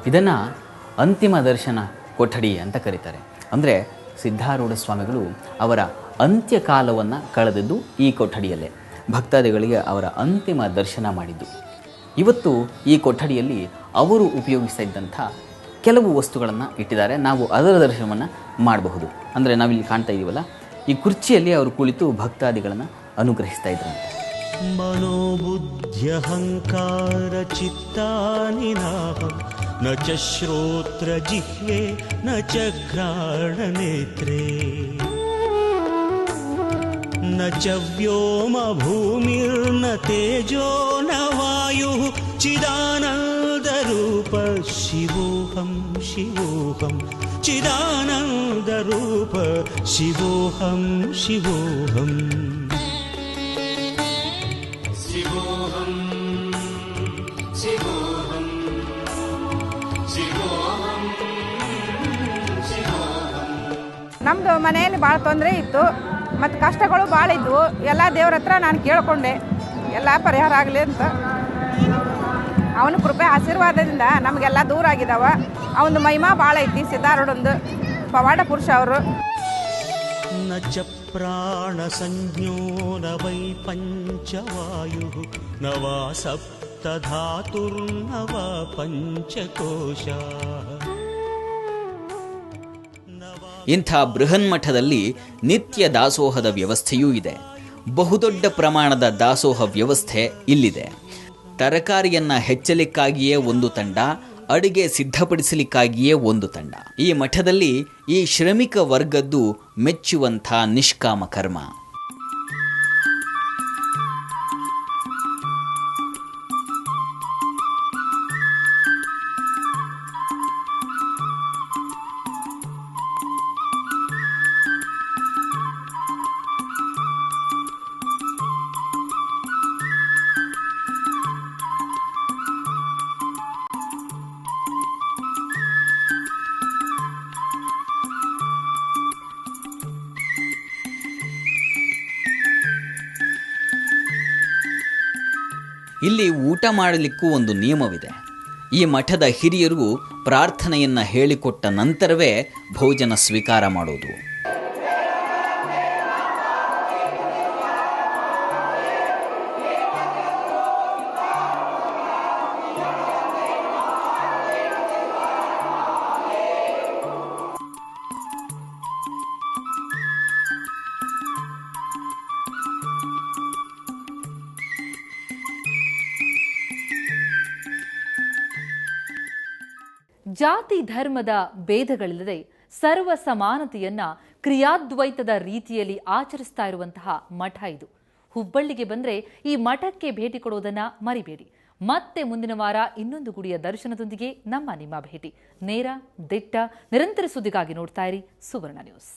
ಇದನ್ನು ಅಂತಿಮ ದರ್ಶನ ಕೊಠಡಿ ಅಂತ ಕರೀತಾರೆ. ಅಂದರೆ ಸಿದ್ಧಾರೂಢ ಸ್ವಾಮಿಗಳು ಅವರ ಅಂತ್ಯಕಾಲವನ್ನು ಕಳೆದದ್ದು ಈ ಕೊಠಡಿಯಲ್ಲೇ, ಭಕ್ತಾದಿಗಳಿಗೆ ಅವರ ಅಂತಿಮ ದರ್ಶನ ಮಾಡಿದ್ದು. ಇವತ್ತು ಈ ಕೊಠಡಿಯಲ್ಲಿ ಅವರು ಉಪಯೋಗಿಸ್ತಾ ಇದ್ದಂಥ ಕೆಲವು ವಸ್ತುಗಳನ್ನು ಇಟ್ಟಿದ್ದಾರೆ. ನಾವು ಅದರ ದರ್ಶನವನ್ನು ಮಾಡಬಹುದು. ಅಂದರೆ ನಾವಿಲ್ಲಿ ಕಾಣ್ತಾ ಇದ್ದೀವಲ್ಲ, ಈ ಕುರ್ಚಿಯಲ್ಲಿ ಅವರು ಕುಳಿತು ಭಕ್ತಾದಿಗಳನ್ನು ಅನುಗ್ರಹಿಸ್ತಾ ಇದ್ರಂತೆ. ಮನೋಬುದ್ಧ್ಯಹಂಕಾರ ಚಿತ್ತಾನಿ ನಾಹಂ ನ ಚ ಶ್ರೋತ್ರ ಜಿಹ್ವೆ ನ ಚ ಘ್ರಾಣ ನೇತ್ರೇ ನ ಚ ವ್ಯೋಮ ಭೂಮಿರ್ನ ತೇಜೋ ನ ವಾಯುಃ ಚಿದಾನಂದ ರೂಪ ಶಿವೋಹಂ ಶಿವೋಹಂ ಚಿದಾನಂದ ರೂಪ ಶಿವೋಹಂ ಶಿವೋಹಂ ಶಿವೋಹಂ ಶಿವೋಹಂ ಶಿವೋಹಂ ಶಿವೋಹಂ. ನಮ್ಮದು ಮನೆಯಲ್ಲಿ ಭಾಳ ತೊಂದರೆ ಇತ್ತು ಮತ್ತು ಕಷ್ಟಗಳು ಭಾಳ ಇದ್ವು. ಎಲ್ಲ ದೇವ್ರ ಹತ್ರ ನಾನು ಕೇಳಿಕೊಂಡೆ ಎಲ್ಲ ಪರಿಹಾರ ಆಗಲಿ ಅಂತ. ಅವನ ಕೃಪೆ ಆಶೀರ್ವಾದದಿಂದ ನಮಗೆಲ್ಲ ದೂರ ಆಗಿದ್ದಾವ. ಅವನ ಮಹಿಮಾ ಭಾಳ ಐತಿ. ಸಿದ್ಧಾರೂಢಂದು ಪವಾಡ ಪುರುಷ ಅವರು. ನ ಚ ಪ್ರಾಣ ಸಂಜ್ಞೋ ನ ವೈ ಪಂಚವಾಯು ನ ವಾ ಸಪ್ತ ಧಾತುರ್ನ ವಾ ಪಂಚಕೋಶ. ಇಂಥ ಬೃಹನ್ಮಠದಲ್ಲಿ ನಿತ್ಯ ದಾಸೋಹದ ವ್ಯವಸ್ಥೆಯೂ ಇದೆ. ಬಹುದೊಡ್ಡ ಪ್ರಮಾಣದ ದಾಸೋಹ ವ್ಯವಸ್ಥೆ ಇಲ್ಲಿದೆ. ತರಕಾರಿಯನ್ನು ಹೆಚ್ಚಲಿಕ್ಕಾಗಿಯೇ ಒಂದು ತಂಡ, ಅಡುಗೆ ಸಿದ್ಧಪಡಿಸಲಿಕ್ಕಾಗಿಯೇ ಒಂದು ತಂಡ. ಈ ಮಠದಲ್ಲಿ ಈ ಶ್ರಮಿಕ ವರ್ಗದ್ದು ಮೆಚ್ಚುವಂಥ ನಿಷ್ಕಾಮ ಕರ್ಮ. ಇಲ್ಲಿ ಊಟ ಮಾಡಲಿಕ್ಕೂ ಒಂದು ನಿಯಮವಿದೆ. ಈ ಮಠದ ಹಿರಿಯರು ಪ್ರಾರ್ಥನೆಯನ್ನು ಹೇಳಿಕೊಟ್ಟ ನಂತರವೇ ಭೋಜನ ಸ್ವೀಕಾರ ಮಾಡೋದು. ಜಾತಿ ಧರ್ಮದ ಭೇದಗಳಿಲ್ಲದೆ ಸರ್ವ ಸಮಾನತೆಯನ್ನ ಕ್ರಿಯಾದ್ವೈತದ ರೀತಿಯಲ್ಲಿ ಆಚರಿಸ್ತಾ ಇರುವಂತಹ ಮಠ ಇದು. ಹುಬ್ಬಳ್ಳಿಗೆ ಬಂದ್ರೆ ಈ ಮಠಕ್ಕೆ ಭೇಟಿ ಕೊಡೋದನ್ನ ಮರಿಬೇಡಿ. ಮತ್ತೆ ಮುಂದಿನ ವಾರ ಇನ್ನೊಂದು ಗುಡಿಯ ದರ್ಶನದೊಂದಿಗೆ ನಿಮ್ಮ ಭೇಟಿ. ನೇರ, ದಿಟ್ಟ, ನಿರಂತರ ಸುದ್ದಿಗಾಗಿ ನೋಡ್ತಾ ಇರಿ ಸುವರ್ಣ ನ್ಯೂಸ್.